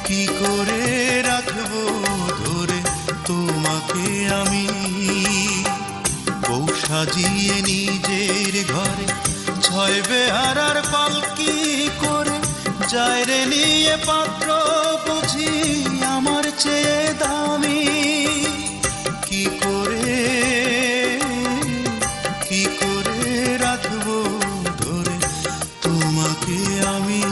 কি করে রাখবো ধরে তোমাকে আমি, বউ সাজিয়ে নিজের ঘরে ছয় বেহারার পালকি করে, যায় রে নিয়ে পাত্র বুঝি আমার চেয়ে দামি। কি করে রাখবো ধরে তোমাকে আমি।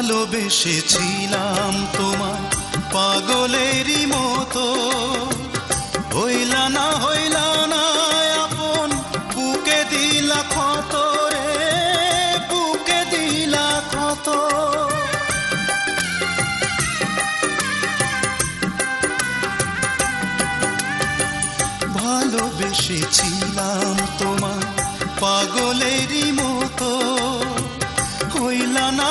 ভালোবেসেছিলাম তোমায় পাগলেরই মতো, হইলা না আপন, বুকে দিলা ক্ষত রে, বুকে দিলা ক্ষত। ভালোবেসেছিলাম তোমায় পাগলেরই মতো, হইলা না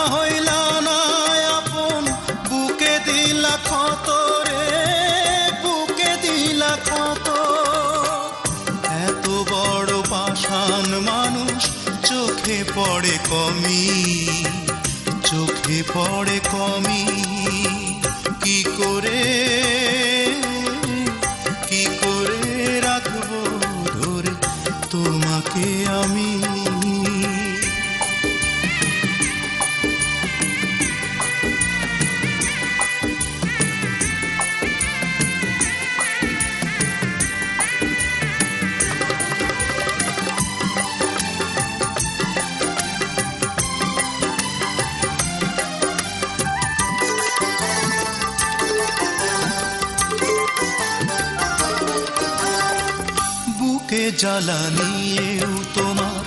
আপন, বুকে দিলা ক্ষত রে, বুকে দিলা ক্ষত। এত বড় পাষাণ মানুষ চোখে পড়ে কমি, চোখে পড়ে কমি। কি করে রাখবো ধরে তোমাকে আমি। বুকে জ্বালা নিয়েও তোমার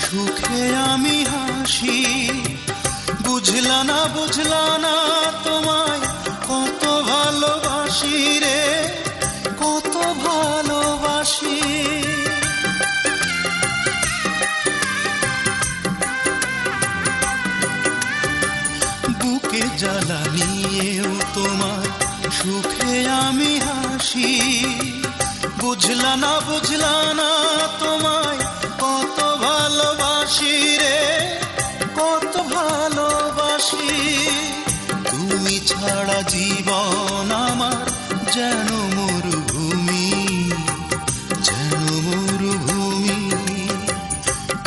সুখে আমি হাসি, বুঝলা না তোমায় কত ভালোবাসি রে, কত ভালোবাসি। বুকে জ্বালা নিয়েও তোমার সুখে আমি হাসি, বুঝলা না তোমায় কত ভালোবাসি রে, কত ভালোবাসি। তুমি ছাড়া জীবন আমার যেন মরুভূমি, যেন মরুভূমি।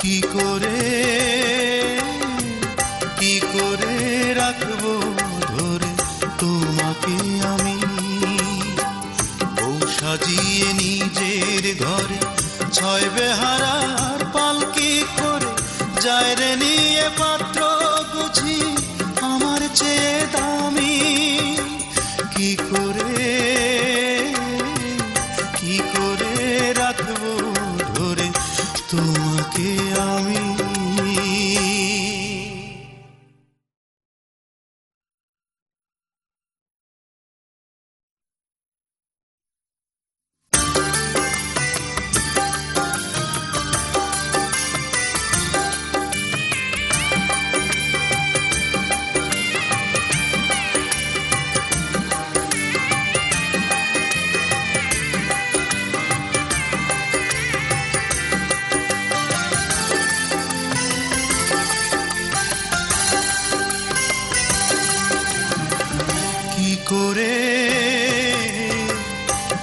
কি করে রাখবো ধরে তোমাকে আমি, বউ সাজিয়ে নিজের ঘরে ছয় বেহারার পালকি করে, যায় রে নিয়ে পাত্র বুঝি আমার চেয়ে দামি। কি করে রাখবো ধরে তোমাকে আমি।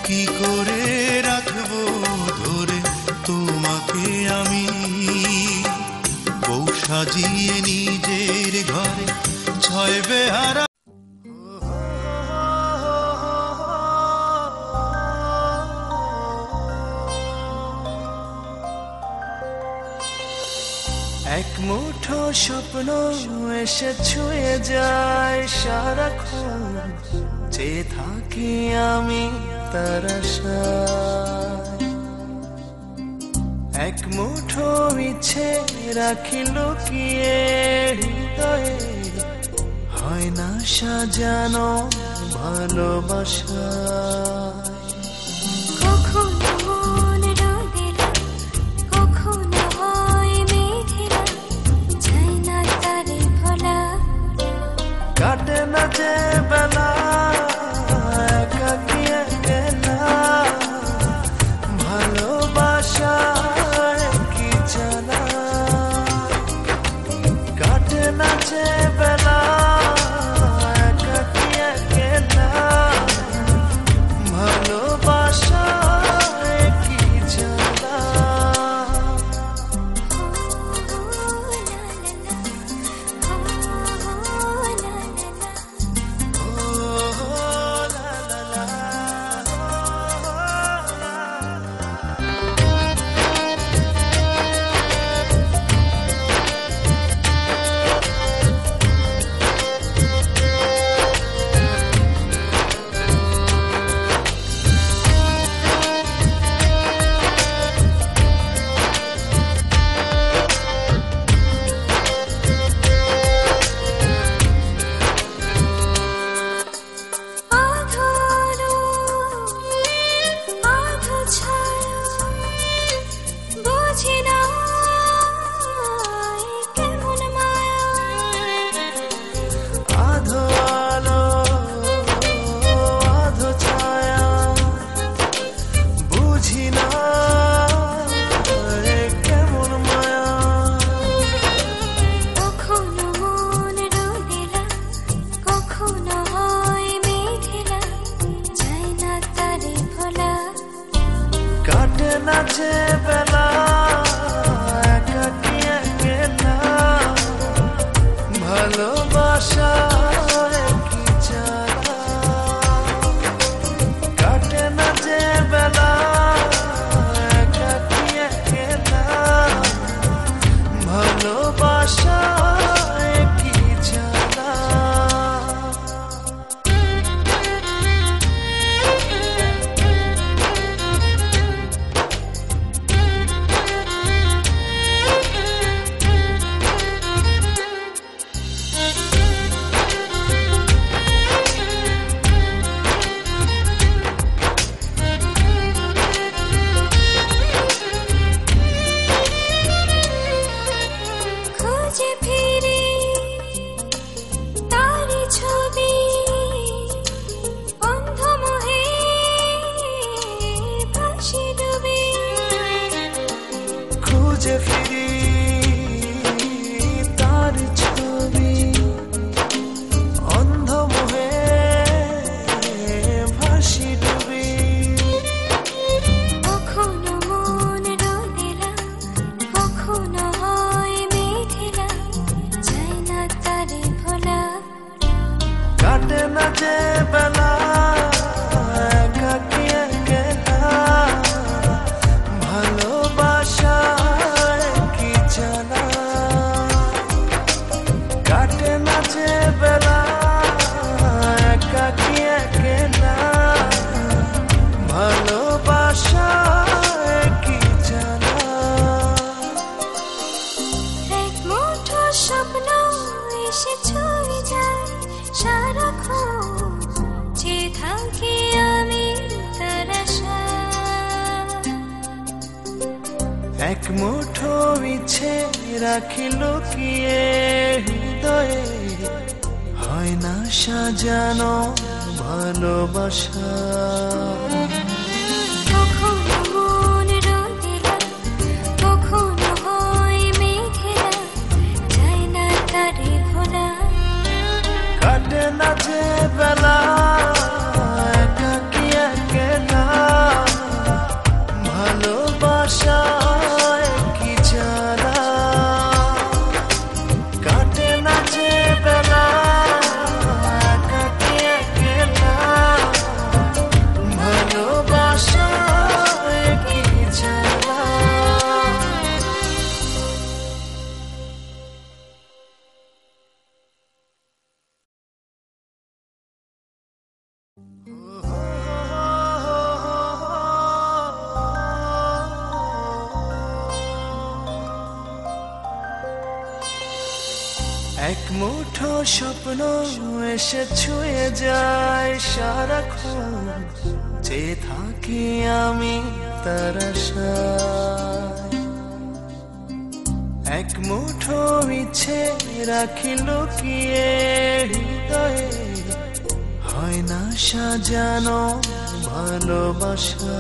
কি করে রাখবো ধরে তোমাকে আমি, বউ সাজিয়ে নিজের ঘরে ছয় বেহারা। এক মুঠো স্বপ্ন এসে ছুঁয়ে যায় সারাক্ষণ, চেয়ে থাকি আমি তার আশায়। এক মুঠো ইচ্ছে রাখি লুকিয়ে হৃদয়ে, হয় না সাজানো ভালোবাসায়। কখনো মন রোদেলা, কখনো হয় মেঘেলা, যায় না তারে ভোলা। কাটে না যে বেলা একাকী একলা, ভালোবাসায় কি জানা। কাটে না যে বেলা একাকী একলা, ভালোবাসায় কি জানা। কাটে না যে বেলা একাকী একলা, ভালোবাসায় কি জানা। কাটে না যে বেলা একাকী একলা, ভালোবাসায় কি জানা। খুঁজে ফিরি তারি ছবি, অন্ধ মোহে ভাসি ডুবি। খুঁজে ফিরি তার ছবি, অন্ধ মোহে ভাসি ডুবি। কখনো মন রোদেলা, কখনো হয় মেঘেলা, যায় না তারে ভোলা। কাটে না যে বেলা একাকী একলা, ভালোবাসায় কি জানা। কাটে না যে বেলা একাকী একলা, ভালোবাসায় কি জানা। এক মুঠো স্বপ্ন এসে ছুঁয়ে যায় সারাক্ষণ, যে থাকি আমি তার আশায়। এক মুঠো ইচ্ছে রাখি লুকিয়ে হৃদয়ে, হয় না সাজানো ভালোবাসা। কখনো মন রোদেলা, কখনো হয় মেঘেলা, যায় না তারে ভোলা। কাটে না যে বেলা একাকী একলা, ভালোবাসায় কি জানা। কাটে না যে বেলা একাকী একলা, ভালোবাসায় স্বপ্ন এসে ছুঁয়ে যায় সারাক্ষণ, চেয়ে থাকি আমি তার আশায়। এক মুঠো ইচ্ছে রাখি লুকিয়ে হৃদয়ে, হয় না সাজানো ভালোবাসা।